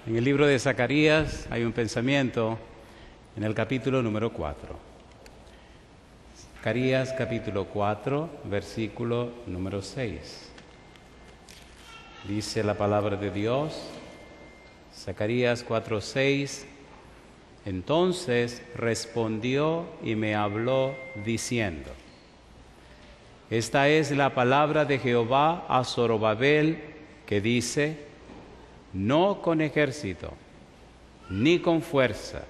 En el libro de Zacarías hay un pensamiento en el capítulo número 4. Zacarías capítulo 4, versículo número 6. Dice la palabra de Dios, Zacarías 4, 6. Entonces respondió y me habló diciendo: Esta es la palabra de Jehová a Zorobabel, que dice: no con ejército, ni con fuerza,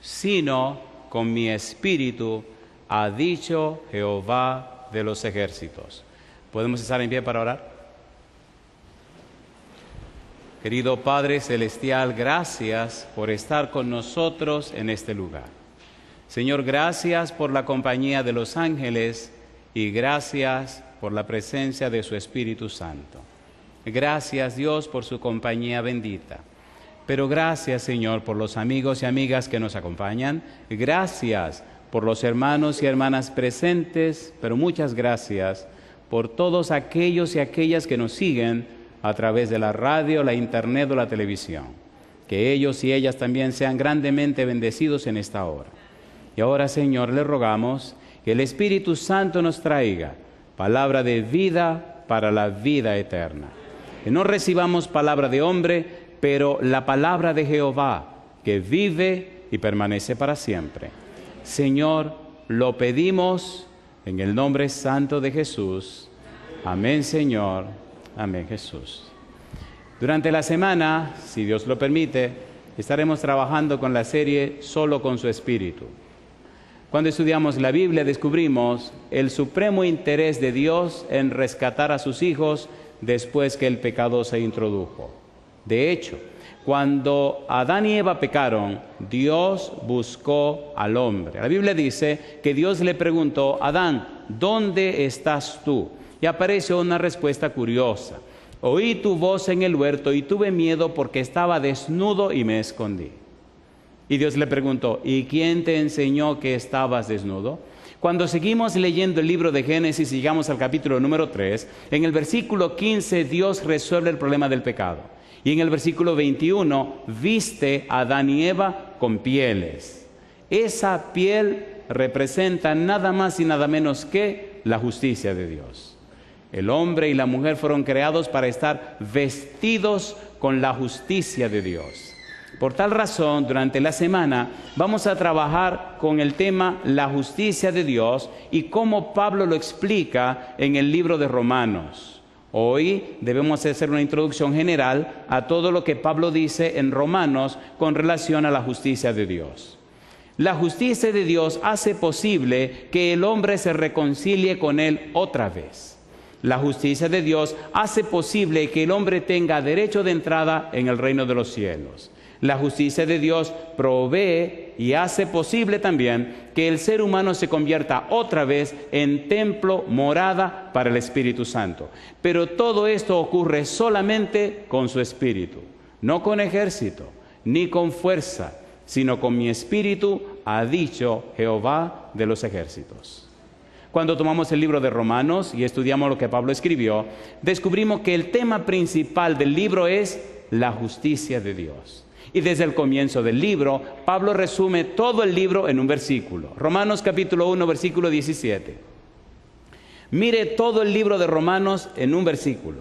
sino con mi espíritu, ha dicho Jehová de los ejércitos. ¿Podemos estar en pie para orar? Querido Padre Celestial, gracias por estar con nosotros en este lugar. Señor, gracias por la compañía de los ángeles y gracias por la presencia de su Espíritu Santo. Gracias, Dios, por su compañía bendita. Pero gracias, Señor, por los amigos y amigas que nos acompañan. Gracias por los hermanos y hermanas presentes, pero muchas gracias por todos aquellos y aquellas que nos siguen a través de la radio, la internet o la televisión. Que ellos y ellas también sean grandemente bendecidos en esta hora. Y ahora, Señor, le rogamos que el Espíritu Santo nos traiga palabra de vida para la vida eterna. Que no recibamos palabra de hombre, pero la palabra de Jehová, que vive y permanece para siempre. Señor, lo pedimos en el nombre santo de Jesús. Amén, Señor. Amén, Jesús. Durante la semana, si Dios lo permite, estaremos trabajando con la serie Solo con su Espíritu. Cuando estudiamos la Biblia, descubrimos el supremo interés de Dios en rescatar a sus hijos después que el pecado se introdujo. De hecho, cuando Adán y Eva pecaron, Dios buscó al hombre. La Biblia dice que Dios le preguntó: Adán, ¿dónde estás tú? Y aparece una respuesta curiosa: oí tu voz en el huerto y tuve miedo porque estaba desnudo y me escondí. Y Dios le preguntó: ¿y quién te enseñó que estabas desnudo? Cuando seguimos leyendo el libro de Génesis y llegamos al capítulo número 3, en el versículo 15 Dios resuelve el problema del pecado. Y en el versículo 21 viste a Adán y Eva con pieles. Esa piel representa nada más y nada menos que la justicia de Dios. El hombre y la mujer fueron creados para estar vestidos con la justicia de Dios. Por tal razón, durante la semana vamos a trabajar con el tema la justicia de Dios y cómo Pablo lo explica en el libro de Romanos. Hoy debemos hacer una introducción general a todo lo que Pablo dice en Romanos con relación a la justicia de Dios. La justicia de Dios hace posible que el hombre se reconcilie con él otra vez. La justicia de Dios hace posible que el hombre tenga derecho de entrada en el reino de los cielos. La justicia de Dios provee y hace posible también que el ser humano se convierta otra vez en templo, morada para el Espíritu Santo. Pero todo esto ocurre solamente con su Espíritu, no con ejército, ni con fuerza, sino con mi Espíritu, ha dicho Jehová de los ejércitos. Cuando tomamos el libro de Romanos y estudiamos lo que Pablo escribió, descubrimos que el tema principal del libro es la justicia de Dios. Y desde el comienzo del libro, Pablo resume todo el libro en un versículo. Romanos capítulo 1, versículo 17. Mire todo el libro de Romanos en un versículo.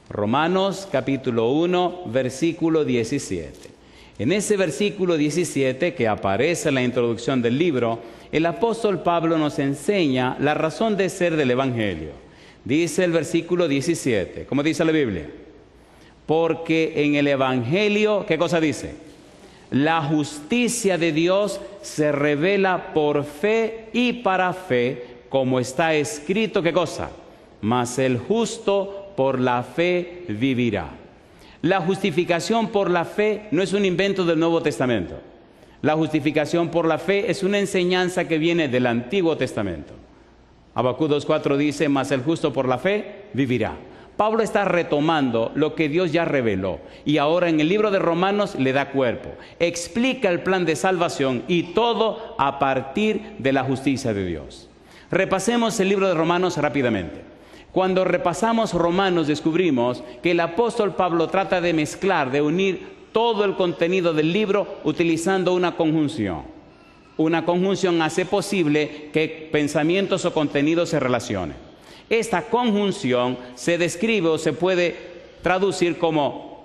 Romanos capítulo 1, versículo 17. En ese versículo 17, que aparece en la introducción del libro, el apóstol Pablo nos enseña la razón de ser del Evangelio. Dice el versículo 17, ¿cómo dice la Biblia? Porque en el Evangelio, ¿qué cosa dice? La justicia de Dios se revela por fe y para fe, como está escrito, ¿qué cosa? Mas el justo por la fe vivirá. La justificación por la fe no es un invento del Nuevo Testamento. La justificación por la fe es una enseñanza que viene del Antiguo Testamento. Habacuc 2:4 dice: mas el justo por la fe vivirá. Pablo está retomando lo que Dios ya reveló y ahora en el libro de Romanos le da cuerpo. Explica el plan de salvación y todo a partir de la justicia de Dios. Repasemos el libro de Romanos rápidamente. Cuando repasamos Romanos descubrimos que el apóstol Pablo trata de mezclar, de unir todo el contenido del libro utilizando una conjunción. Una conjunción hace posible que pensamientos o contenidos se relacionen. Esta conjunción se describe o se puede traducir como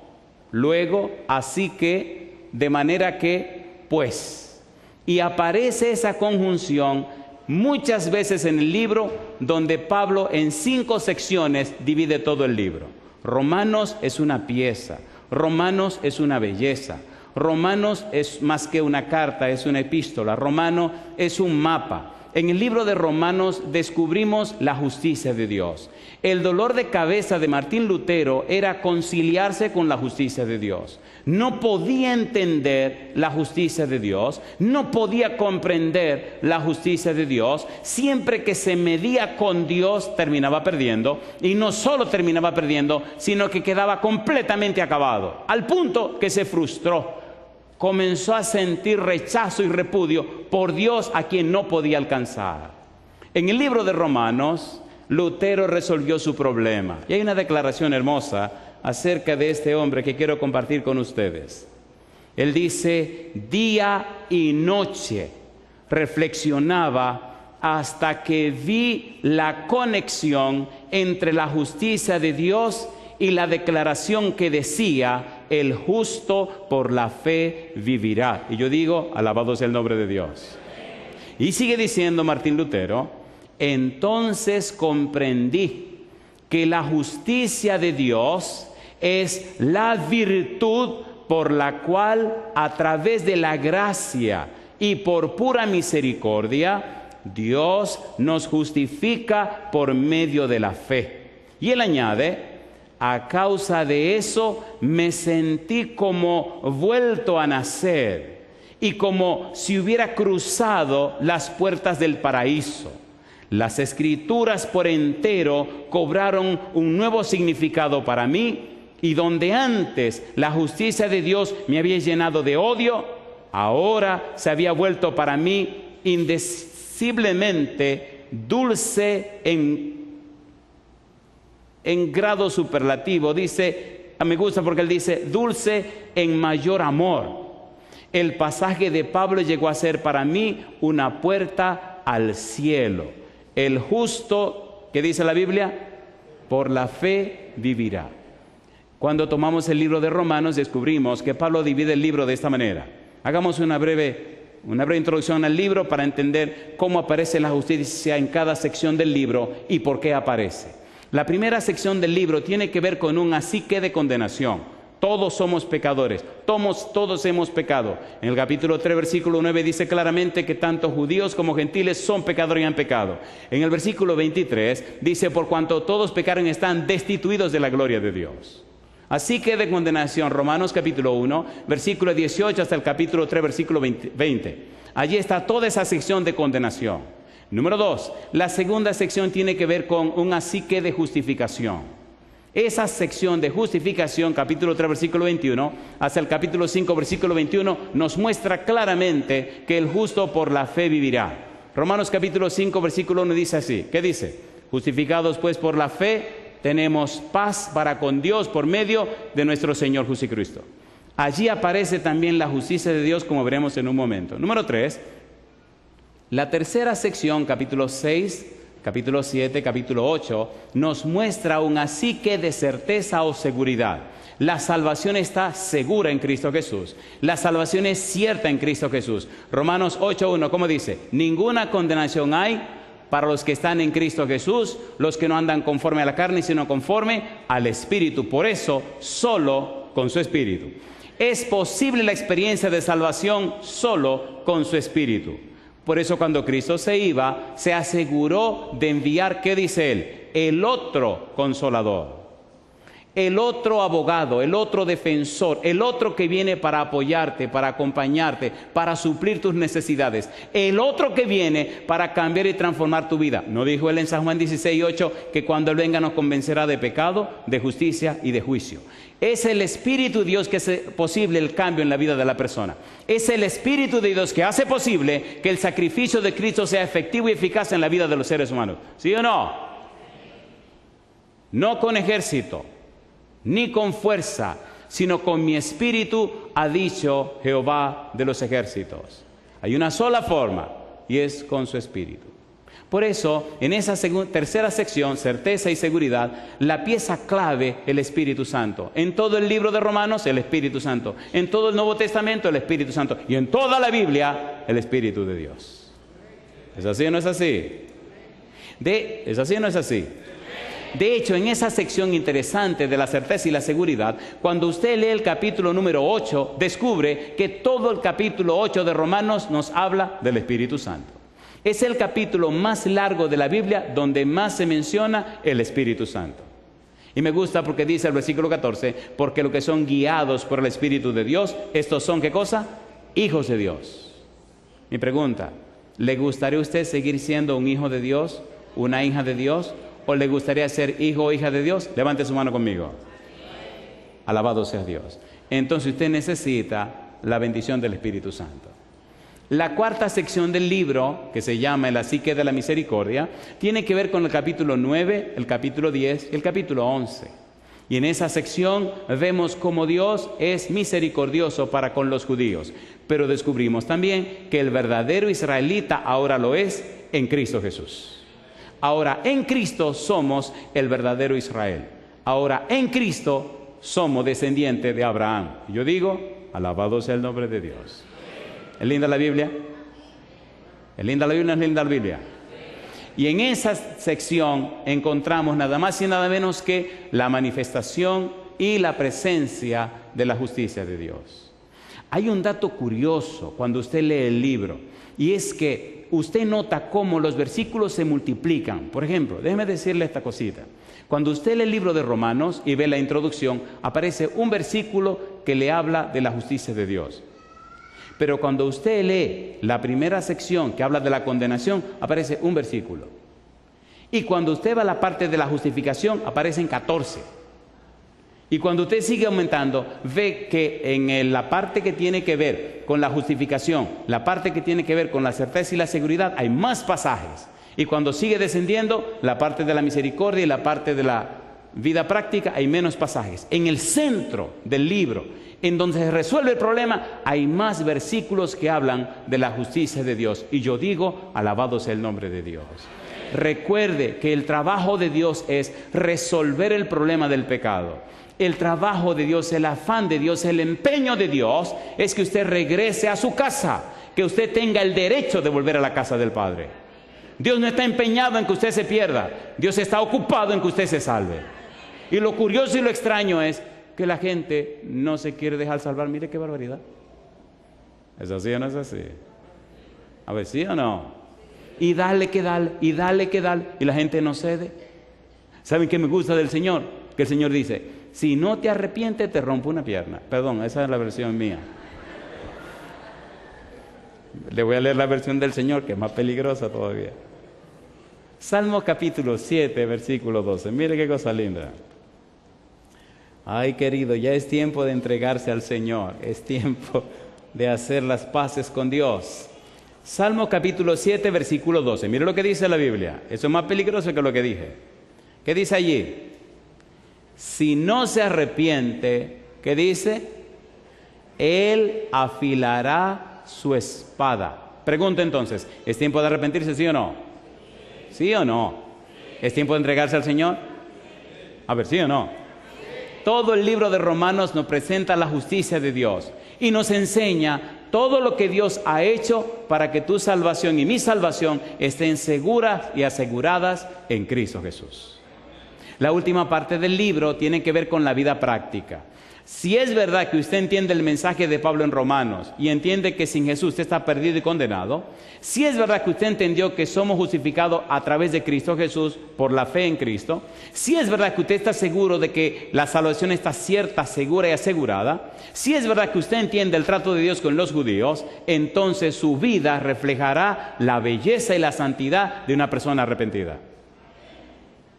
luego, así que, de manera que, pues. Y aparece esa conjunción muchas veces en el libro, donde Pablo en 5 secciones divide todo el libro. Romanos es una pieza, Romanos es una belleza, Romanos es más que una carta, es una epístola, Romano es un mapa. En el libro de Romanos descubrimos la justicia de Dios. El dolor de cabeza de Martín Lutero era conciliarse con la justicia de Dios. No podía entender la justicia de Dios, no podía comprender la justicia de Dios. Siempre que se medía con Dios terminaba perdiendo, y no solo terminaba perdiendo, sino que quedaba completamente acabado, al punto que se frustró. Comenzó a sentir rechazo y repudio por Dios a quien no podía alcanzar. En el libro de Romanos, Lutero resolvió su problema. Y hay una declaración hermosa acerca de este hombre que quiero compartir con ustedes. Él dice: día y noche reflexionaba hasta que vi la conexión entre la justicia de Dios y la declaración que decía: el justo por la fe vivirá. Y yo digo, alabado sea el nombre de Dios. Y sigue diciendo Martín Lutero: entonces comprendí que la justicia de Dios es la virtud por la cual, a través de la gracia y por pura misericordia, Dios nos justifica por medio de la fe. Y él añade: a causa de eso me sentí como vuelto a nacer y como si hubiera cruzado las puertas del paraíso. Las Escrituras por entero cobraron un nuevo significado para mí, y donde antes la justicia de Dios me había llenado de odio, ahora se había vuelto para mí indeciblemente dulce en grado superlativo. Dice, me gusta porque él dice dulce en mayor amor. El pasaje de Pablo llegó a ser para mí una puerta al cielo. El justo, ¿qué dice la Biblia? Por la fe vivirá. Cuando tomamos el libro de Romanos descubrimos que Pablo divide el libro de esta manera. Hagamos una breve introducción al libro para entender cómo aparece la justicia en cada sección del libro y por qué aparece. La primera sección del libro tiene que ver con un así que de condenación. Todos somos pecadores, todos hemos pecado. En el capítulo 3, versículo 9 dice claramente que tanto judíos como gentiles son pecadores y han pecado. En el versículo 23 dice: por cuanto todos pecaron están destituidos de la gloria de Dios. Así que de condenación, Romanos capítulo 1, versículo 18 hasta el capítulo 3, versículo 20. Allí está toda esa sección de condenación. Número 2, la segunda sección tiene que ver con un así que de justificación. Esa sección de justificación, capítulo 3, versículo 21, hasta el capítulo 5, versículo 21, nos muestra claramente que el justo por la fe vivirá. Romanos capítulo 5, versículo 1 dice así, ¿qué dice? Justificados pues por la fe, tenemos paz para con Dios por medio de nuestro Señor Jesucristo. Allí aparece también la justicia de Dios, como veremos en un momento. Número 3, la tercera sección, capítulo 6, capítulo 7, capítulo 8, nos muestra un así que de certeza o seguridad. La salvación está segura en Cristo Jesús. La salvación es cierta en Cristo Jesús. Romanos 8:1, ¿cómo dice? Ninguna condenación hay para los que están en Cristo Jesús, los que no andan conforme a la carne, sino conforme al Espíritu. Por eso, solo con su Espíritu. Es posible la experiencia de salvación solo con su Espíritu. Por eso cuando Cristo se iba, se aseguró de enviar, ¿qué dice él? El otro consolador, el otro abogado, el otro defensor, el otro que viene para apoyarte, para acompañarte, para suplir tus necesidades, el otro que viene para cambiar y transformar tu vida. ¿No dijo él en San Juan 16:8 que cuando él venga nos convencerá de pecado, de justicia y de juicio? Es el Espíritu de Dios que hace posible el cambio en la vida de la persona. Es el Espíritu de Dios que hace posible que el sacrificio de Cristo sea efectivo y eficaz en la vida de los seres humanos. ¿Sí o no? No con ejército, ni con fuerza, sino con mi espíritu, ha dicho Jehová de los ejércitos. Hay una sola forma, y es con su espíritu. Por eso, en esa tercera sección, certeza y seguridad, la pieza clave, el Espíritu Santo. En todo el libro de Romanos, el Espíritu Santo. En todo el Nuevo Testamento, el Espíritu Santo. Y en toda la Biblia, el Espíritu de Dios. ¿Es así o no es así? ¿Es así o no es así? De hecho, en esa sección interesante de la certeza y la seguridad, cuando usted lee el capítulo número 8, descubre que todo el capítulo 8 de Romanos nos habla del Espíritu Santo. Es el capítulo más largo de la Biblia donde más se menciona el Espíritu Santo. Y me gusta porque dice el versículo 14, porque los que son guiados por el Espíritu de Dios, estos son, ¿qué cosa? Hijos de Dios. Mi pregunta, ¿le gustaría a usted seguir siendo un hijo de Dios, una hija de Dios? ¿O le gustaría ser hijo o hija de Dios? Levante su mano conmigo. Alabado sea Dios. Entonces usted necesita la bendición del Espíritu Santo. La cuarta sección del libro, que se llama La Psique de la Misericordia, tiene que ver con el capítulo 9, el capítulo 10 y el capítulo 11. Y en esa sección vemos cómo Dios es misericordioso para con los judíos. Pero descubrimos también que el verdadero israelita ahora lo es en Cristo Jesús. Ahora en Cristo somos el verdadero Israel. Ahora en Cristo somos descendientes de Abraham. Yo digo, alabado sea el nombre de Dios. ¿Es linda la Biblia? ¿Es linda la Biblia? ¿Es linda la Biblia? Y en esa sección encontramos nada más y nada menos que la manifestación y la presencia de la justicia de Dios. Hay un dato curioso cuando usted lee el libro, y es que usted nota cómo los versículos se multiplican. Por ejemplo, déjeme decirle esta cosita. Cuando usted lee el libro de Romanos y ve la introducción, aparece un versículo que le habla de la justicia de Dios. Pero cuando usted lee la primera sección que habla de la condenación, aparece un versículo. Y cuando usted va a la parte de la justificación, aparecen 14. Y cuando usted sigue aumentando, ve que en la parte que tiene que ver con la justificación, la parte que tiene que ver con la certeza y la seguridad, hay más pasajes. Y cuando sigue descendiendo, la parte de la misericordia y la parte de la vida práctica, hay menos pasajes. En el centro del libro, en donde se resuelve el problema, hay más versículos que hablan de la justicia de Dios. Y yo digo, alabado sea el nombre de Dios. Recuerde que el trabajo de Dios es resolver el problema del pecado. El trabajo de Dios, el afán de Dios, el empeño de Dios es que usted regrese a su casa, que usted tenga el derecho de volver a la casa del Padre. Dios no está empeñado en que usted se pierda, Dios está ocupado en que usted se salve. Y lo curioso y lo extraño es que la gente no se quiere dejar salvar. Mire qué barbaridad. ¿Es así o no es así? A ver, ¿sí o no? Y dale que dale, y dale que dale, y la gente no cede. ¿Saben qué me gusta del Señor? Que el Señor dice, si no te arrepientes te rompo una pierna. Perdón, esa es la versión mía. Le voy a leer la versión del Señor, que es más peligrosa todavía. Salmo capítulo 7, versículo 12. Mire qué cosa linda. Ay, querido, ya es tiempo de entregarse al Señor. Es tiempo de hacer las paces con Dios. Salmo capítulo 7, versículo 12. Mire lo que dice la Biblia. Eso es más peligroso que lo que dije. ¿Qué dice allí? Si no se arrepiente, ¿qué dice? Él afilará su espada. Pregunta entonces, ¿es tiempo de arrepentirse, sí o no? ¿Sí o no? ¿Es tiempo de entregarse al Señor? A ver, ¿sí o no? Todo el libro de Romanos nos presenta la justicia de Dios y nos enseña todo lo que Dios ha hecho para que tu salvación y mi salvación estén seguras y aseguradas en Cristo Jesús. La última parte del libro tiene que ver con la vida práctica. Si es verdad que usted entiende el mensaje de Pablo en Romanos y entiende que sin Jesús usted está perdido y condenado, si es verdad que usted entendió que somos justificados a través de Cristo Jesús por la fe en Cristo, si es verdad que usted está seguro de que la salvación está cierta, segura y asegurada, si es verdad que usted entiende el trato de Dios con los judíos, entonces su vida reflejará la belleza y la santidad de una persona arrepentida.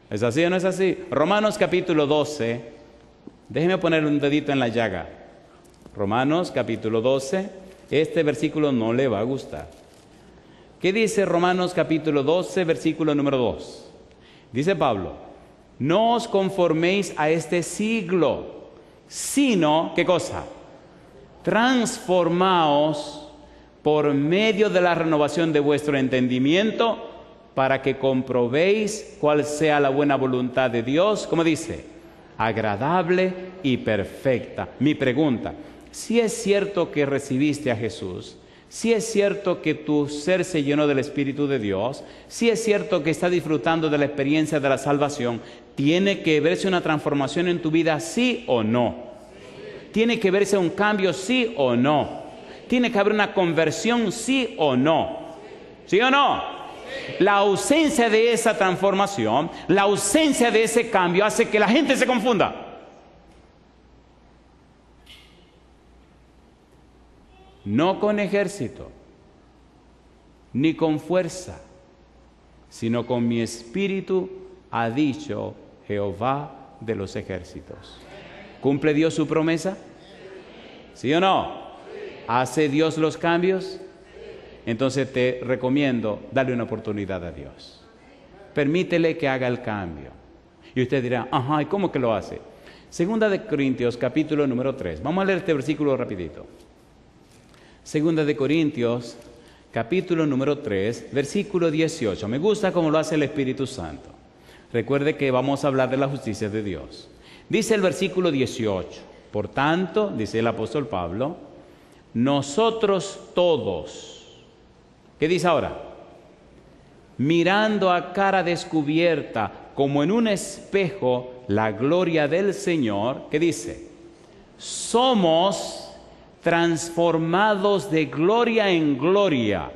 ¿Es así o no es así? Romanos capítulo 12. Déjeme poner un dedito en la llaga. Romanos capítulo 12. Este versículo no le va a gustar. ¿Qué dice Romanos capítulo 12, versículo número 2? Dice Pablo, no os conforméis a este siglo, sino, ¿qué cosa? Transformaos por medio de la renovación de vuestro entendimiento para que comprobéis cuál sea la buena voluntad de Dios, ¿cómo dice? Agradable y perfecta. Mi pregunta, si es cierto que recibiste a Jesús, si es cierto que tu ser se llenó del Espíritu de Dios, si es cierto que estás disfrutando de la experiencia de la salvación, ¿tiene que verse una transformación en tu vida, sí o no? ¿Tiene que verse un cambio, sí o no? ¿Tiene que haber una conversión, sí o no? ¿Sí o no? La ausencia de esa transformación, la ausencia de ese cambio hace que la gente se confunda. No con ejército, ni con fuerza, sino con mi espíritu, ha dicho Jehová de los ejércitos. ¿Cumple Dios su promesa? ¿Sí o no? ¿Hace Dios los cambios? Entonces te recomiendo darle una oportunidad a Dios. Permítele que haga el cambio. Y usted dirá, ajá, ¿y cómo que lo hace? Segunda de Corintios, capítulo número 3. Vamos a leer este versículo rapidito. Segunda de Corintios, capítulo número 3, versículo 18. Me gusta cómo lo hace el Espíritu Santo. Recuerde que vamos a hablar de la justicia de Dios. Dice el versículo 18. Por tanto, dice el apóstol Pablo, nosotros todos, ¿qué dice ahora? Mirando a cara descubierta, como en un espejo, la gloria del Señor, ¿qué dice? Somos transformados de gloria en gloria,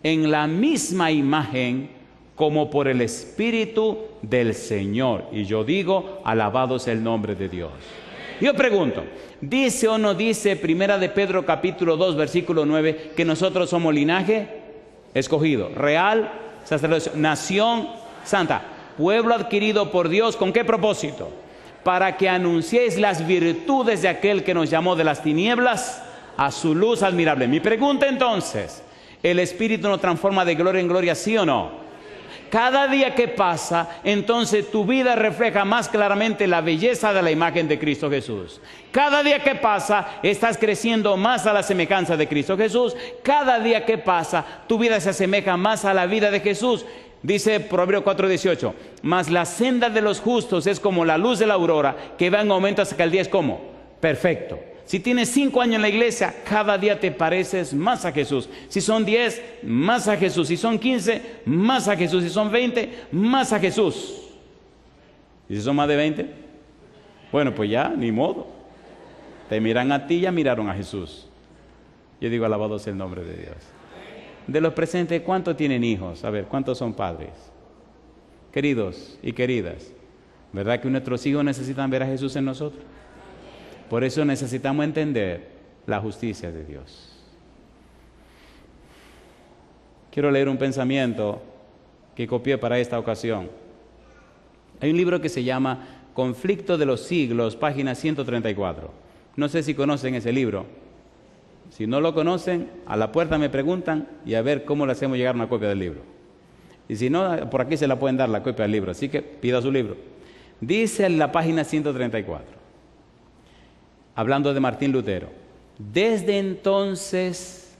en la misma imagen, como por el Espíritu del Señor. Y yo digo, alabado sea el nombre de Dios. Yo pregunto, ¿dice o no dice Primera de Pedro capítulo 2 versículo 9 que nosotros somos linaje escogido, real, sacerdocio, nación santa, pueblo adquirido por Dios? ¿Con qué propósito? Para que anunciéis las virtudes de aquel que nos llamó de las tinieblas a su luz admirable. Mi pregunta entonces, ¿el Espíritu nos transforma de gloria en gloria, sí o no? Cada día que pasa, entonces tu vida refleja más claramente la belleza de la imagen de Cristo Jesús. Cada día que pasa, estás creciendo más a la semejanza de Cristo Jesús. Cada día que pasa, tu vida se asemeja más a la vida de Jesús. Dice Proverbios 4:18, mas la senda de los justos es como la luz de la aurora, que va en aumento hasta que el día es como perfecto. Si tienes 5 años en la iglesia, cada día te pareces más a Jesús. Si son 10, más a Jesús. Si son 15, más a Jesús. Si son 20, más a Jesús. ¿Y si son más de 20? Bueno, pues ya, ni modo. Te miran a ti, ya miraron a Jesús. Yo digo, alabado sea el nombre de Dios. De los presentes, ¿cuántos tienen hijos? A ver, ¿cuántos son padres? Queridos y queridas, ¿verdad que nuestros hijos necesitan ver a Jesús en nosotros? Por eso necesitamos entender la justicia de Dios. Quiero leer un pensamiento que copié para esta ocasión. Hay un libro que se llama Conflicto de los Siglos, página 134. No sé si conocen ese libro. Si no lo conocen, a la puerta me preguntan y a ver cómo le hacemos llegar una copia del libro. Y si no, por aquí se la pueden dar la copia del libro. Así que pida su libro. Dice en la página 134, hablando de Martín Lutero, desde entonces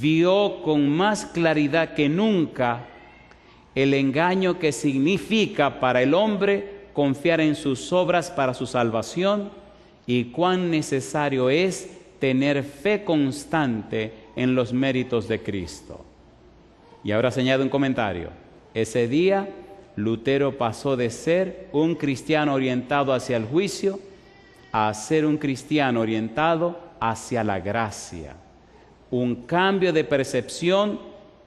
vio con más claridad que nunca el engaño que significa para el hombre confiar en sus obras para su salvación y cuán necesario es tener fe constante en los méritos de Cristo. Y ahora se añade un comentario. Ese día Lutero pasó de ser un cristiano orientado hacia el juicio a ser un cristiano orientado hacia la gracia. Un cambio de percepción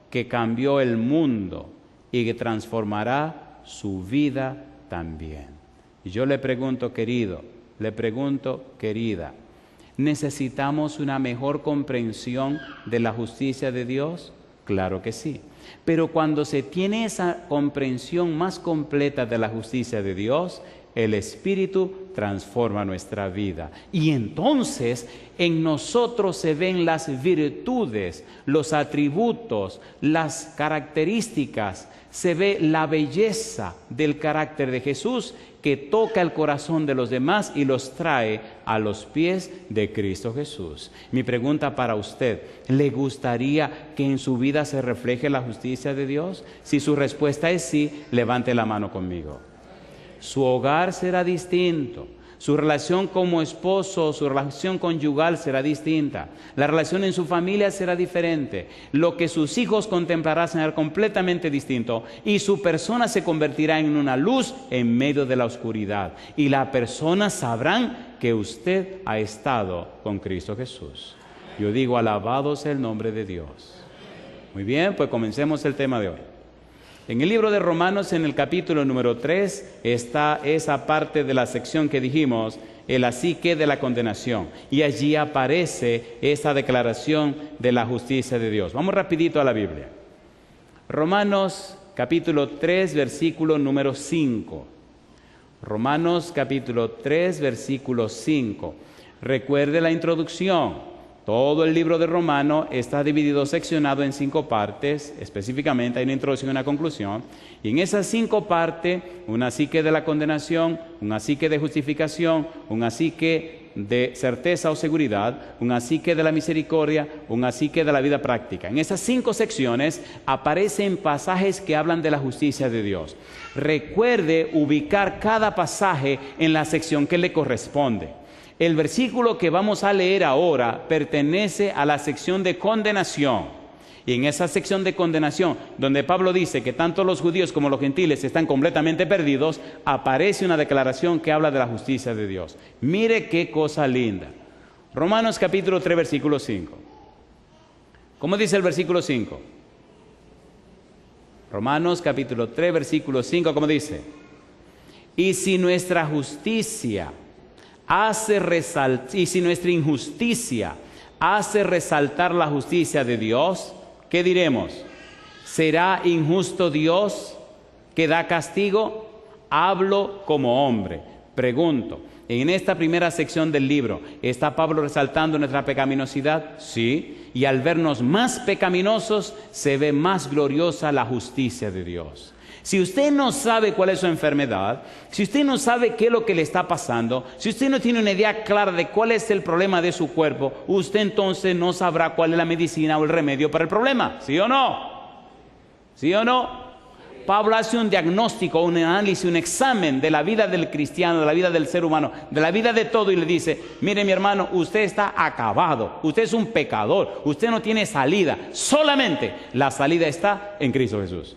que cambió el mundo y que transformará su vida también. Y yo le pregunto, querido, le pregunto, querida, ¿necesitamos una mejor comprensión de la justicia de Dios? Claro que sí. Pero cuando se tiene esa comprensión más completa de la justicia de Dios, el Espíritu transforma nuestra vida. Y entonces en nosotros se ven las virtudes, los atributos, las características, se ve la belleza del carácter de Jesús que toca el corazón de los demás y los trae a los pies de Cristo Jesús. Mi pregunta para usted, ¿le gustaría que en su vida se refleje la justicia de Dios? Si su respuesta es sí, levante la mano conmigo. Su hogar será distinto. Su relación como esposo, su relación conyugal será distinta. La relación en su familia será diferente. Lo que sus hijos contemplarán será completamente distinto. Y su persona se convertirá en una luz en medio de la oscuridad. Y las personas sabrán que usted ha estado con Cristo Jesús. Yo digo, alabado sea el nombre de Dios. Muy bien, pues comencemos el tema de hoy. En el libro de Romanos, en el capítulo número 3, está esa parte de la sección que dijimos, el así que de la condenación. Y allí aparece esa declaración de la justicia de Dios. Vamos rapidito a la Biblia. Romanos capítulo 3, versículo número 5. Romanos capítulo 3, versículo 5. Recuerde la introducción. Todo el libro de Romanos está dividido, seccionado en 5 partes, específicamente hay una introducción y una conclusión, y en esas 5 partes, una psique de la condenación, una psique de justificación, una psique de certeza o seguridad, una psique de la misericordia, una psique de la vida práctica. En esas 5 secciones aparecen pasajes que hablan de la justicia de Dios. Recuerde ubicar cada pasaje en la sección que le corresponde. El versículo que vamos a leer ahora pertenece a la sección de condenación. Y en esa sección de condenación, donde Pablo dice que tanto los judíos como los gentiles están completamente perdidos, aparece una declaración que habla de la justicia de Dios. Mire qué cosa linda. Romanos capítulo 3, versículo 5. ¿Cómo dice el versículo 5? Romanos capítulo 3, versículo 5, ¿cómo dice? Y si nuestra justicia y si nuestra injusticia hace resaltar la justicia de Dios, ¿qué diremos? ¿Será injusto Dios que da castigo? Hablo como hombre. Pregunto, en esta primera sección del libro, ¿está Pablo resaltando nuestra pecaminosidad? Sí, y al vernos más pecaminosos, se ve más gloriosa la justicia de Dios. Si usted no sabe cuál es su enfermedad, si usted no sabe qué es lo que le está pasando, si usted no tiene una idea clara de cuál es el problema de su cuerpo, usted entonces no sabrá cuál es la medicina o el remedio para el problema. ¿Sí o no? ¿Sí o no? Pablo hace un diagnóstico, un análisis, un examen de la vida del cristiano, de la vida del ser humano, de la vida de todo y le dice, mire mi hermano, usted está acabado, usted es un pecador, usted no tiene salida, solamente la salida está en Cristo Jesús.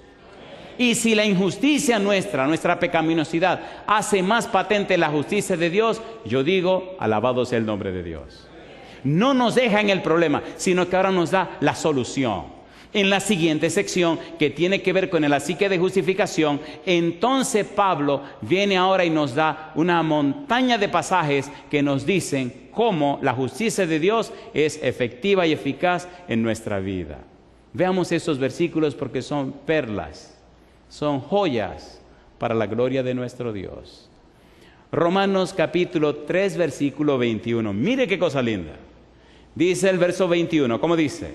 Y si la injusticia nuestra pecaminosidad, hace más patente la justicia de Dios, yo digo, alabado sea el nombre de Dios. No nos deja en el problema, sino que ahora nos da la solución. En la siguiente sección, que tiene que ver con el psique de justificación, entonces Pablo viene ahora y nos da una montaña de pasajes que nos dicen cómo la justicia de Dios es efectiva y eficaz en nuestra vida. Veamos esos versículos porque son perlas. Son joyas para la gloria de nuestro Dios. Romanos capítulo 3, versículo 21. Mire qué cosa linda. Dice el verso 21, ¿cómo dice?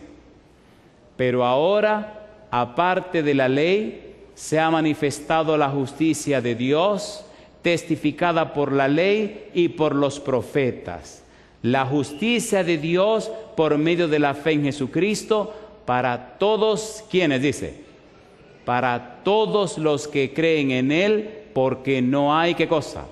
Pero ahora, aparte de la ley, se ha manifestado la justicia de Dios, testificada por la ley y por los profetas. La justicia de Dios por medio de la fe en Jesucristo para todos, ¿quiénes dice? Para todos los que creen en Él, porque no hay, ¿qué cosa?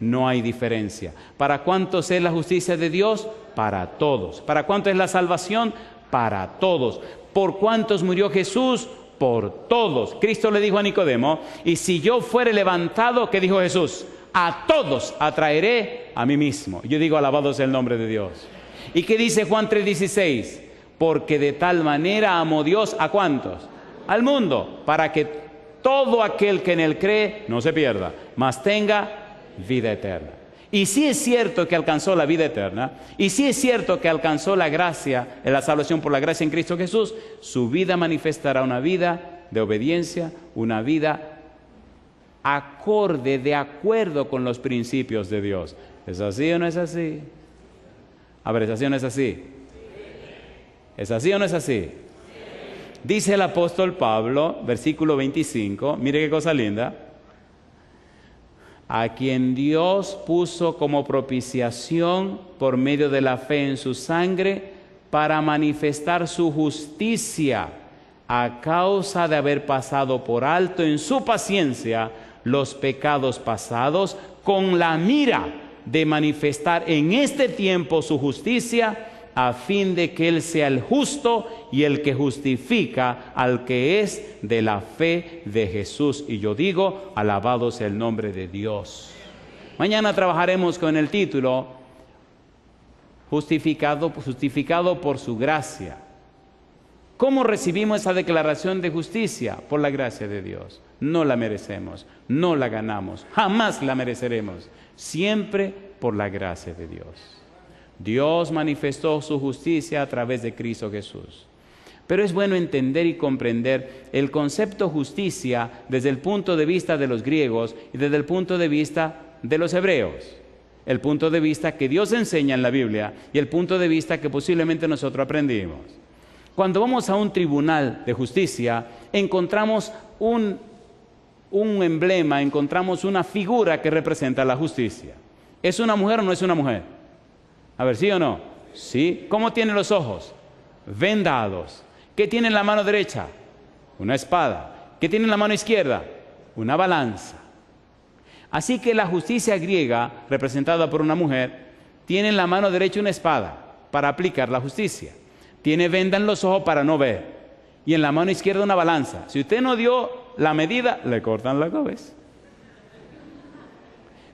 No hay diferencia. ¿Para cuántos es la justicia de Dios? Para todos. ¿Para cuántos es la salvación? Para todos. ¿Por cuántos murió Jesús? Por todos. Cristo le dijo a Nicodemo, y si yo fuere levantado, ¿qué dijo Jesús? A todos atraeré a mí mismo. Yo digo, alabado sea el nombre de Dios. ¿Y qué dice Juan 3:16? Porque de tal manera amó Dios, ¿a cuántos? Al mundo, para que todo aquel que en él cree no se pierda, mas tenga vida eterna. Y sí es cierto que alcanzó la vida eterna, y sí es cierto que alcanzó la gracia, la salvación por la gracia en Cristo Jesús, su vida manifestará una vida de obediencia, una vida acorde, de acuerdo con los principios de Dios. ¿Es así o no es así? A ver, ¿es así o no es así? ¿Es así o no es así? Dice el apóstol Pablo, versículo 25, mire qué cosa linda. A quien Dios puso como propiciación por medio de la fe en su sangre para manifestar su justicia a causa de haber pasado por alto en su paciencia los pecados pasados, con la mira de manifestar en este tiempo su justicia, a fin de que Él sea el justo y el que justifica al que es de la fe de Jesús. Y yo digo, alabado sea el nombre de Dios. Mañana trabajaremos con el título justificado por su gracia. ¿Cómo recibimos esa declaración de justicia? Por la gracia de Dios. No la merecemos, no la ganamos, jamás la mereceremos. Siempre por la gracia de Dios. Dios manifestó su justicia a través de Cristo Jesús. Pero es bueno entender y comprender el concepto justicia desde el punto de vista de los griegos y desde el punto de vista de los hebreos. El punto de vista que Dios enseña en la Biblia y el punto de vista que posiblemente nosotros aprendimos. Cuando vamos a un tribunal de justicia, encontramos un emblema, encontramos una figura que representa la justicia. ¿Es una mujer o no es una mujer? A ver, ¿sí o no? Sí. ¿Cómo tiene los ojos? Vendados. ¿Qué tiene en la mano derecha? Una espada. ¿Qué tiene en la mano izquierda? Una balanza. Así que la justicia griega, representada por una mujer, tiene en la mano derecha una espada para aplicar la justicia. Tiene venda en los ojos para no ver. Y en la mano izquierda una balanza. Si usted no dio la medida, le cortan la cabeza.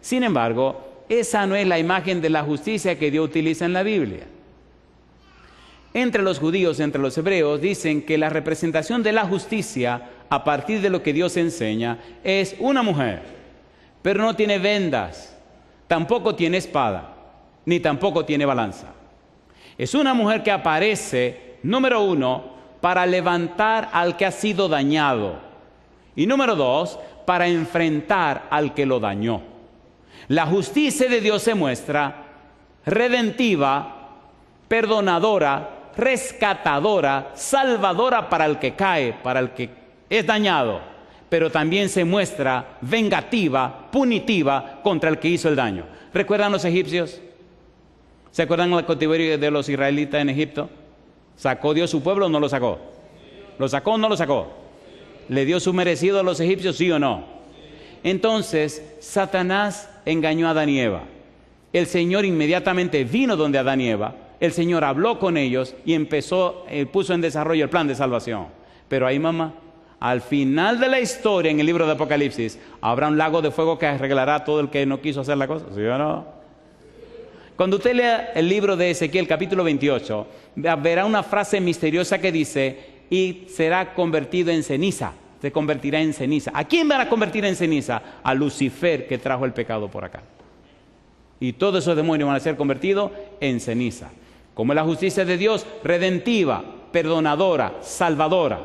Sin embargo, esa no es la imagen de la justicia que Dios utiliza en la Biblia. Entre los judíos, entre los hebreos, dicen que la representación de la justicia, a partir de lo que Dios enseña, es una mujer, pero no tiene vendas, tampoco tiene espada, ni tampoco tiene balanza. Es una mujer que aparece, número uno, para levantar al que ha sido dañado, y número dos, para enfrentar al que lo dañó. La justicia de Dios se muestra redentiva, perdonadora, rescatadora, salvadora para el que cae, para el que es dañado, pero también se muestra vengativa, punitiva contra el que hizo el daño. ¿Recuerdan los egipcios? ¿Se acuerdan del cautiverio de los israelitas en Egipto? ¿Sacó Dios su pueblo o no lo sacó? ¿Lo sacó o no lo sacó? ¿Le dio su merecido a los egipcios, sí o no? Entonces, Satanás engañó a Adán y Eva. El Señor inmediatamente vino donde Adán y Eva. El Señor habló con ellos y puso en desarrollo el plan de salvación. Pero ahí, mamá, al final de la historia, en el libro de Apocalipsis, habrá un lago de fuego que arreglará a todo el que no quiso hacer la cosa, ¿sí o no? Cuando usted lea el libro de Ezequiel, capítulo 28, verá una frase misteriosa que dice, y será convertido en ceniza. Se convertirá en ceniza. ¿A quién van a convertir en ceniza? A Lucifer, que trajo el pecado por acá. Y todos esos demonios van a ser convertidos en ceniza. Como es la justicia de Dios, redentiva, perdonadora, salvadora.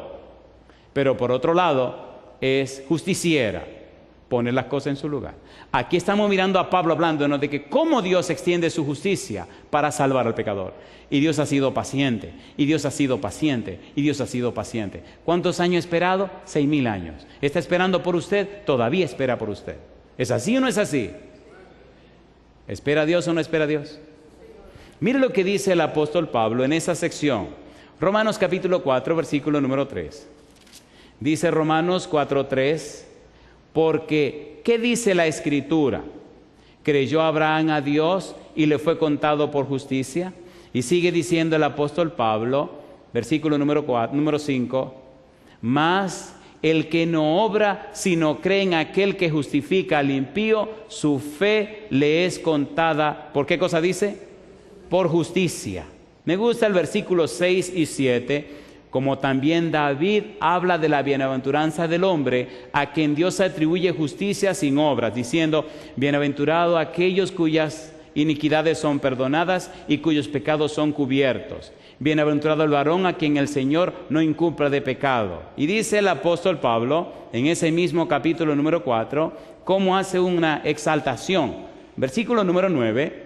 Pero por otro lado, es justiciera. Pone las cosas en su lugar. Aquí estamos mirando a Pablo hablándonos de que cómo Dios extiende su justicia para salvar al pecador. Y Dios ha sido paciente, y Dios ha sido paciente, y Dios ha sido paciente. ¿Cuántos años ha esperado? 6,000 años. ¿Está esperando por usted? Todavía espera por usted. ¿Es así o no es así? ¿Espera a Dios o no espera a Dios? Mire lo que dice el apóstol Pablo en esa sección. Romanos capítulo 4, versículo número 3. Dice Romanos 4:3, porque, ¿qué dice la Escritura? ¿Creyó Abraham a Dios y le fue contado por justicia? Y sigue diciendo el apóstol Pablo, versículo número 5, mas el que no obra, sino cree en aquel que justifica al impío, su fe le es contada, ¿por qué cosa dice? Por justicia. Me gusta el versículo 6 y 7, como también David habla de la bienaventuranza del hombre, a quien Dios atribuye justicia sin obras, diciendo, bienaventurado aquellos cuyas iniquidades son perdonadas y cuyos pecados son cubiertos. Bienaventurado el varón a quien el Señor no inculpa de pecado. Y dice el apóstol Pablo, en ese mismo capítulo número 4, cómo hace una exaltación. Versículo número 9,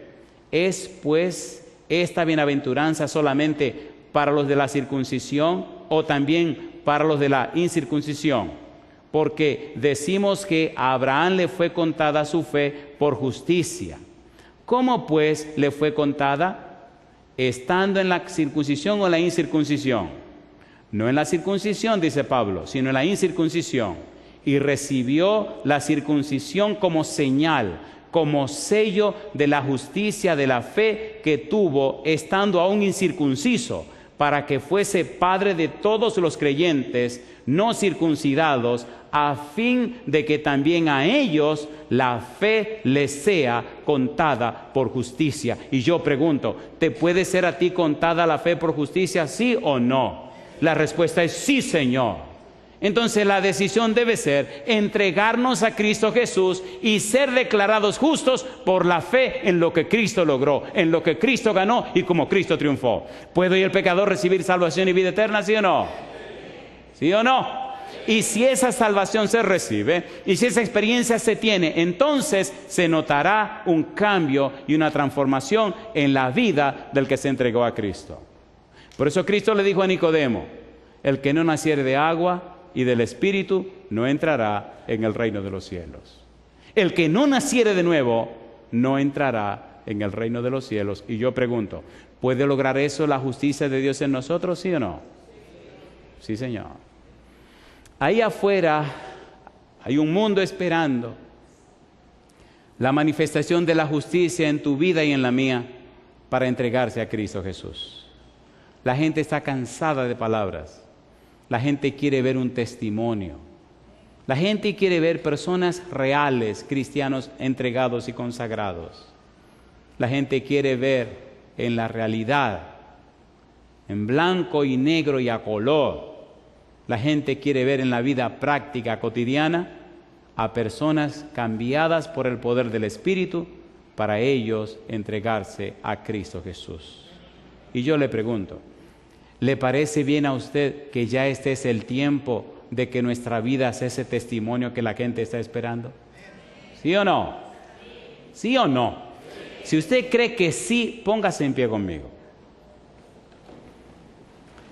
¿es pues esta bienaventuranza solamente para los de la circuncisión o también para los de la incircuncisión? Porque decimos que a Abraham le fue contada su fe por justicia. ¿Cómo pues le fue contada? ¿Estando en la circuncisión o en la incircuncisión? No en la circuncisión, dice Pablo, sino en la incircuncisión. Y recibió la circuncisión como señal, como sello de la justicia de la fe que tuvo estando aún incircunciso, para que fuese padre de todos los creyentes no circuncidados, a fin de que también a ellos la fe les sea contada por justicia. Y yo pregunto, ¿te puede ser a ti contada la fe por justicia, sí o no? La respuesta es sí, Señor. Entonces la decisión debe ser entregarnos a Cristo Jesús y ser declarados justos por la fe en lo que Cristo logró, en lo que Cristo ganó y como Cristo triunfó. ¿Puede el pecador recibir salvación y vida eterna, sí o no? ¿Sí o no? Y si esa salvación se recibe y si esa experiencia se tiene, entonces se notará un cambio y una transformación en la vida del que se entregó a Cristo. Por eso Cristo le dijo a Nicodemo, el que no naciere de agua y del Espíritu no entrará en el reino de los cielos. El que no naciere de nuevo no entrará en el reino de los cielos. Y yo pregunto, ¿puede lograr eso la justicia de Dios en nosotros, sí o no? Sí, Señor. Ahí afuera hay un mundo esperando la manifestación de la justicia en tu vida y en la mía para entregarse a Cristo Jesús. La gente está cansada de palabras. La gente quiere ver un testimonio. La gente quiere ver personas reales, cristianos entregados y consagrados. La gente quiere ver en la realidad, en blanco y negro y a color. La gente quiere ver en la vida práctica cotidiana a personas cambiadas por el poder del Espíritu para ellos entregarse a Cristo Jesús. Y yo le pregunto, ¿le parece bien a usted que ya este es el tiempo de que nuestra vida sea ese testimonio que la gente está esperando? ¿Sí o no? ¿Sí o no? Si usted cree que sí, póngase en pie conmigo.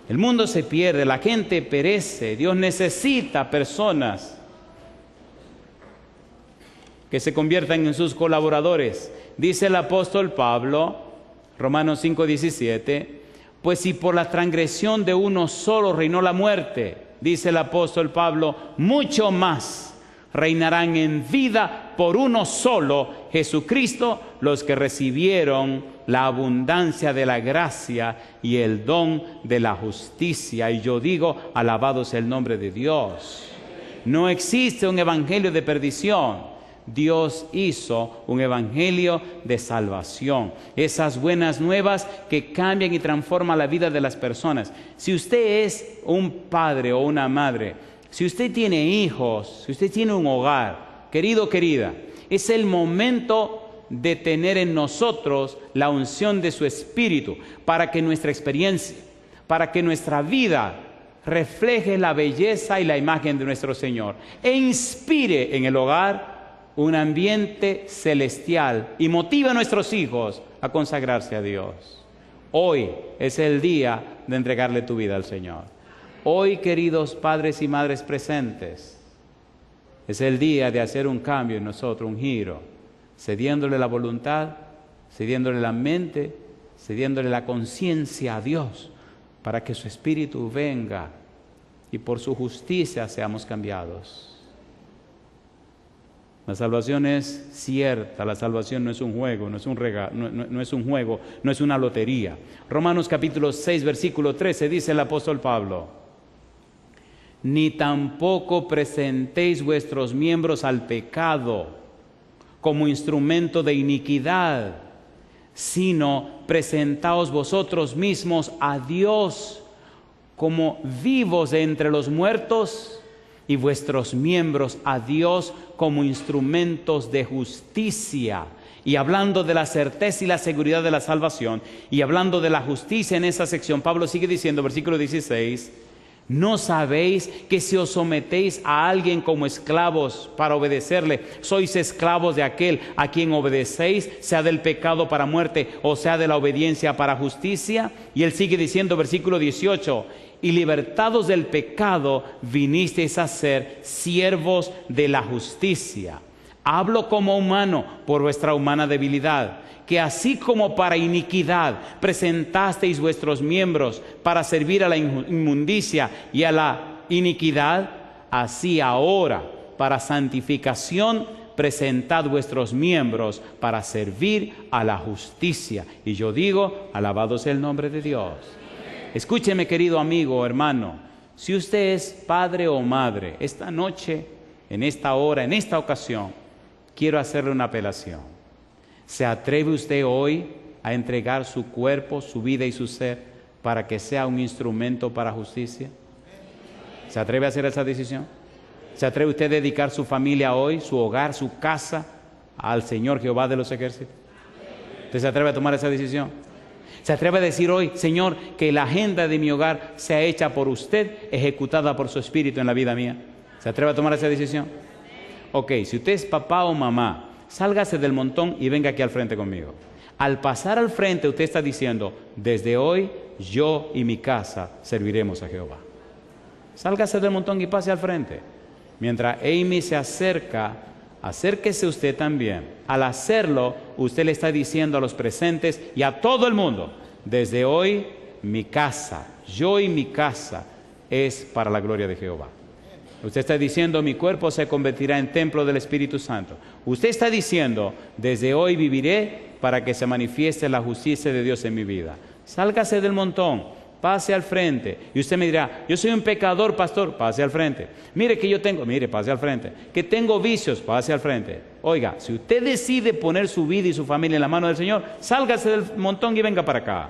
El mundo se pierde, la gente perece. Dios necesita personas que se conviertan en sus colaboradores. Dice el apóstol Pablo, Romanos 5:17, pues si por la transgresión de uno solo reinó la muerte, dice el apóstol Pablo, mucho más reinarán en vida por uno solo, Jesucristo, los que recibieron la abundancia de la gracia y el don de la justicia. Y yo digo, alabado sea el nombre de Dios. No existe un evangelio de perdición. Dios hizo un evangelio de salvación. Esas buenas nuevas que cambian y transforman la vida de las personas. Si usted es un padre o una madre, si usted tiene hijos, si usted tiene un hogar, querido, querida, es el momento de tener en nosotros la unción de su Espíritu para que nuestra experiencia, para que nuestra vida refleje la belleza y la imagen de nuestro Señor e inspire en el hogar un ambiente celestial y motive a nuestros hijos a consagrarse a Dios. Hoy es el día de entregarle tu vida al Señor. Hoy, queridos padres y madres presentes, es el día de hacer un cambio en nosotros, un giro, cediéndole la voluntad, cediéndole la mente, cediéndole la conciencia a Dios, para que su Espíritu venga y por su justicia seamos cambiados. La salvación es cierta, la salvación no es un juego, no es un regalo, no es un juego, no es una lotería. Romanos capítulo 6, versículo 13, dice el apóstol Pablo, ni tampoco presentéis vuestros miembros al pecado como instrumento de iniquidad, sino presentaos vosotros mismos a Dios como vivos de entre los muertos y vuestros miembros a Dios como instrumentos de justicia. y hablando de la certeza y la seguridad de la salvación, y hablando de la justicia en esa sección, Pablo sigue diciendo, versículo 16, ¿no sabéis que si os sometéis a alguien como esclavos para obedecerle, sois esclavos de aquel a quien obedecéis, sea del pecado para muerte o sea de la obediencia para justicia? Y él sigue diciendo, versículo 18, y libertados del pecado vinisteis a ser siervos de la justicia. Hablo como humano por vuestra humana debilidad, que así como para iniquidad presentasteis vuestros miembros para servir a la inmundicia y a la iniquidad, así ahora para santificación presentad vuestros miembros para servir a la justicia. Y yo digo, alabado sea el nombre de Dios. Escúcheme, querido amigo o hermano, si usted es padre o madre, esta noche, en esta hora, en esta ocasión, quiero hacerle una apelación. ¿Se atreve usted hoy a entregar su cuerpo, su vida y su ser para que sea un instrumento para justicia? ¿Se atreve a hacer esa decisión? ¿Se atreve usted a dedicar su familia hoy, su hogar, su casa al Señor Jehová de los ejércitos? ¿Usted se atreve a tomar esa decisión? ¿Se atreve a decir hoy, Señor, que la agenda de mi hogar sea hecha por usted, ejecutada por su Espíritu en la vida mía? ¿Se atreve a tomar esa decisión? Ok, si usted es papá o mamá, sálgase del montón y venga aquí al frente conmigo. Al pasar al frente usted está diciendo, desde hoy yo y mi casa serviremos a Jehová. Sálgase del montón y pase al frente. Mientras Amy se acerca, acérquese usted también. Al hacerlo, usted le está diciendo a los presentes y a todo el mundo, desde hoy mi casa, yo y mi casa es para la gloria de Jehová. Usted está diciendo, mi cuerpo se convertirá en templo del Espíritu Santo. Usted está diciendo, desde hoy viviré para que se manifieste la justicia de Dios en mi vida. Sálgase del montón, pase al frente. Y usted me dirá, yo soy un pecador, pastor, pase al frente. Mire que yo tengo, mire, pase al frente. Que tengo vicios, pase al frente. Oiga, si usted decide poner su vida y su familia en la mano del Señor, sálgase del montón y venga para acá.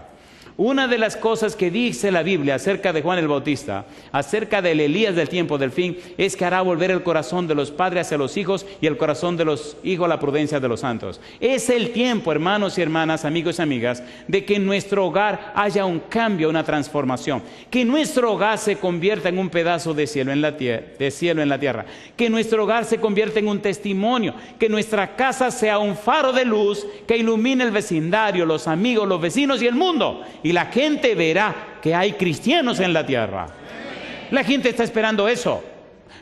Una de las cosas que dice la Biblia acerca de Juan el Bautista, acerca del Elías del tiempo del fin, es que hará volver el corazón de los padres hacia los hijos y el corazón de los hijos a la prudencia de los santos. Es el tiempo, hermanos y hermanas, amigos y amigas, de que en nuestro hogar haya un cambio, una transformación. Que nuestro hogar se convierta en un pedazo de cielo en la tierra. Que nuestro hogar se convierta en un testimonio. Que nuestra casa sea un faro de luz que ilumine el vecindario, los amigos, los vecinos y el mundo. Y la gente verá que hay cristianos en la tierra. La gente está esperando eso.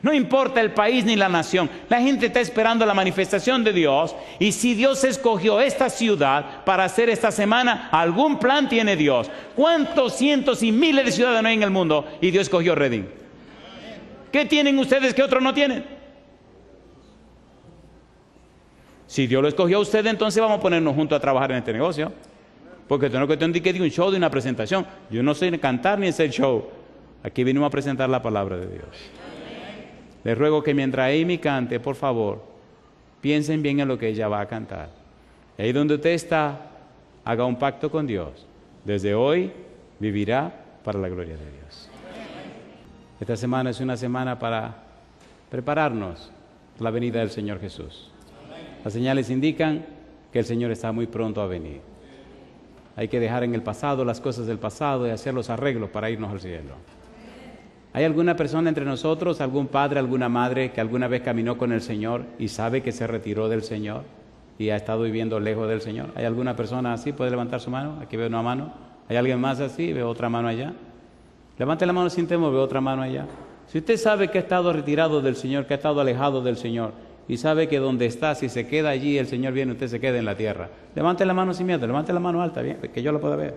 No importa el país ni la nación. La gente está esperando la manifestación de Dios. Y si Dios escogió esta ciudad para hacer esta semana, algún plan tiene Dios. ¿Cuántos cientos y miles de ciudades no hay en el mundo? Y Dios escogió Redding. ¿Qué tienen ustedes que otros no tienen? Si Dios lo escogió a usted, entonces vamos a ponernos juntos a trabajar en este negocio. Porque tengo que tener que un show de una presentación. Yo no sé cantar ni hacer show. Aquí vinimos a presentar la palabra de Dios. Les ruego que mientras Amy cante, por favor, piensen bien en lo que ella va a cantar. Ahí donde usted está, haga un pacto con Dios. Desde hoy vivirá para la gloria de Dios. Esta semana es una semana para prepararnos para la venida del Señor Jesús. Las señales indican que el Señor está muy pronto a venir. Hay que dejar en el pasado las cosas del pasado y hacer los arreglos para irnos al cielo. ¿Hay alguna persona entre nosotros, algún padre, alguna madre que alguna vez caminó con el Señor y sabe que se retiró del Señor y ha estado viviendo lejos del Señor? ¿Hay alguna persona así? ¿Puede levantar su mano? Aquí veo una mano. ¿Hay alguien más así? Veo otra mano allá. Levante la mano sin temor, veo otra mano allá. Si usted sabe que ha estado retirado del Señor, que ha estado alejado del Señor, y sabe que donde está, si se queda allí, el Señor viene, usted se queda en la tierra. Levante la mano sin miedo, levante la mano alta, bien, que yo la pueda ver,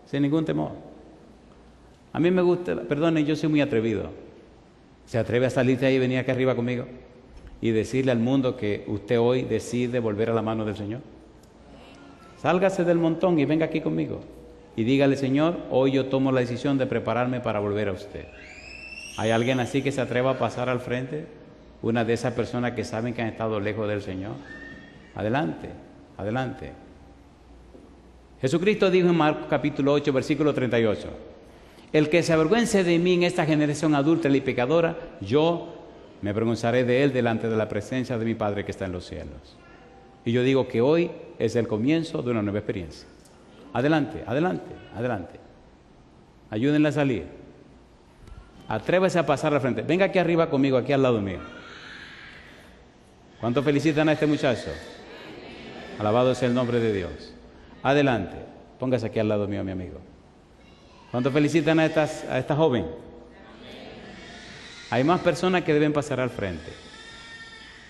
sin ningún temor. A mí me gusta, perdone, yo soy muy atrevido. ¿Se atreve a salir de ahí y venir aquí arriba conmigo? Y decirle al mundo que usted hoy decide volver a la mano del Señor. Sálgase del montón y venga aquí conmigo. Y dígale, Señor, hoy yo tomo la decisión de prepararme para volver a usted. ¿Hay alguien así que se atreva a pasar al frente? Una de esas personas que saben que han estado lejos del Señor. Adelante, adelante. Jesucristo dijo en Marcos capítulo 8, versículo 38, el que se avergüence de mí en esta generación adúltera y pecadora, yo me avergonzaré de él delante de la presencia de mi Padre que está en los cielos. Y yo digo que hoy es el comienzo de una nueva experiencia. Adelante, adelante, adelante. Ayúdenle a salir. Atrévese a pasar al frente. Venga aquí arriba conmigo, aquí al lado mío. ¿Cuántos felicitan a este muchacho? Alabado sea el nombre de Dios. Adelante. Póngase aquí al lado mío, mi amigo. ¿Cuántos felicitan a esta joven? Hay más personas que deben pasar al frente.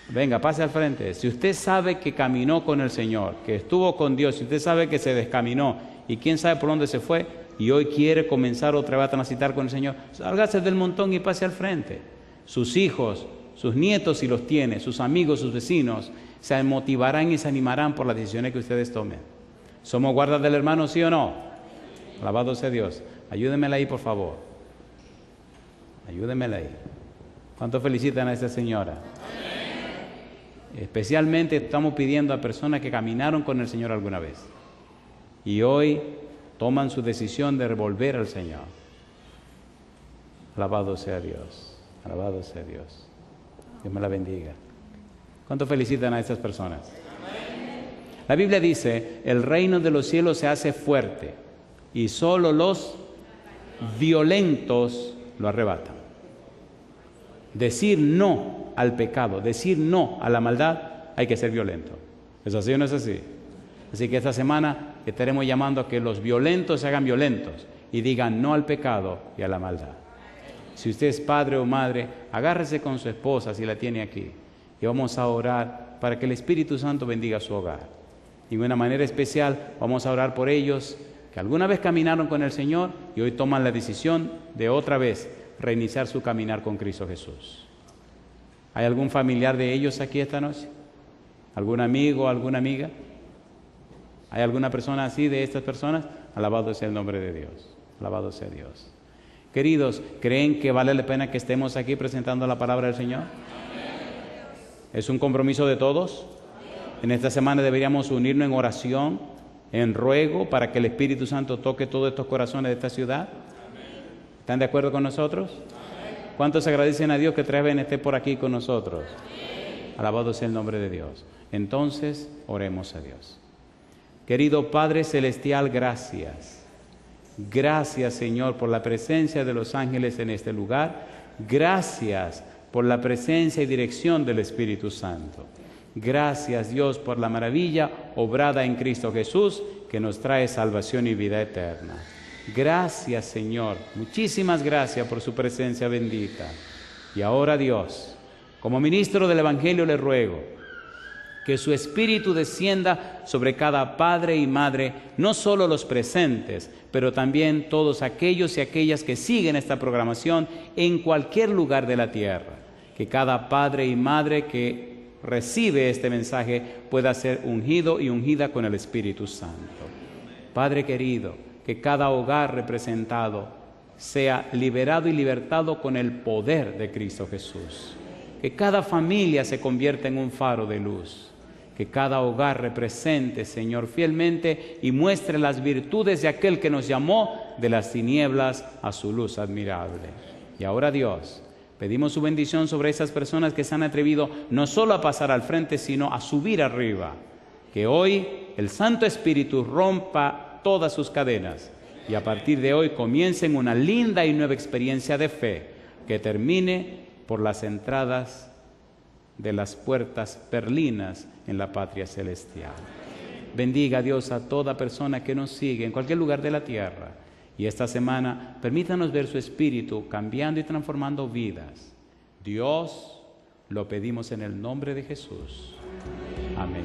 Venga, pase al frente. Si usted sabe que caminó con el Señor, que estuvo con Dios, si usted sabe que se descaminó y quién sabe por dónde se fue y hoy quiere comenzar otra vez a transitar con el Señor, sálgase del montón y pase al frente. Sus hijos, sus nietos si los tiene, sus amigos, sus vecinos, se motivarán y se animarán por las decisiones que ustedes tomen. ¿Somos guardas del hermano, sí o no? Alabado sea Dios. Ayúdenmela ahí, por favor. Ayúdenmela ahí. ¿Cuántos felicitan a esta señora? Especialmente estamos pidiendo a personas que caminaron con el Señor alguna vez y hoy toman su decisión de volver al Señor. Alabado sea Dios, alabado sea Dios. Dios me la bendiga. ¿Cuántos felicitan a estas personas? La Biblia dice, el reino de los cielos se hace fuerte y solo los violentos lo arrebatan. Decir no al pecado, decir no a la maldad, hay que ser violento. ¿Es así o no es así? Así que esta semana estaremos llamando a que los violentos se hagan violentos y digan no al pecado y a la maldad. Si usted es padre o madre, agárrese con su esposa si la tiene aquí y vamos a orar para que el Espíritu Santo bendiga su hogar. Y de una manera especial vamos a orar por ellos que alguna vez caminaron con el Señor y hoy toman la decisión de otra vez reiniciar su caminar con Cristo Jesús. ¿Hay algún familiar de ellos aquí esta noche? ¿Algún amigo, alguna amiga? ¿Hay alguna persona así de estas personas? Alabado sea el nombre de Dios. Alabado sea Dios. Queridos, ¿creen que vale la pena que estemos aquí presentando la palabra del Señor? ¿Es un compromiso de todos? En esta semana deberíamos unirnos en oración, en ruego, para que el Espíritu Santo toque todos estos corazones de esta ciudad. ¿Están de acuerdo con nosotros? ¿Cuántos agradecen a Dios que Treven esté por aquí con nosotros? Alabado sea el nombre de Dios. Entonces, oremos a Dios. Querido Padre Celestial, gracias. Gracias, Señor, por la presencia de los ángeles en este lugar. Gracias por la presencia y dirección del Espíritu Santo. Gracias, Dios, por la maravilla obrada en Cristo Jesús, que nos trae salvación y vida eterna. Gracias, Señor. Muchísimas gracias por su presencia bendita. Y ahora, Dios, como ministro del Evangelio le ruego que su Espíritu descienda sobre cada padre y madre, no solo los presentes, pero también todos aquellos y aquellas que siguen esta programación en cualquier lugar de la tierra. Que cada padre y madre que recibe este mensaje pueda ser ungido y ungida con el Espíritu Santo. Padre querido, que cada hogar representado sea liberado y libertado con el poder de Cristo Jesús. Que cada familia se convierta en un faro de luz. Que cada hogar represente, Señor, fielmente y muestre las virtudes de aquel que nos llamó de las tinieblas a su luz admirable. Y ahora, Dios, pedimos su bendición sobre esas personas que se han atrevido no solo a pasar al frente, sino a subir arriba. Que hoy el Santo Espíritu rompa todas sus cadenas y a partir de hoy comiencen una linda y nueva experiencia de fe que termine por las entradas de las puertas perlinas en la patria celestial. Bendiga a Dios a toda persona que nos sigue en cualquier lugar de la tierra y esta semana permítanos ver su Espíritu cambiando y transformando vidas. Dios, lo pedimos en el nombre de Jesús. Amén.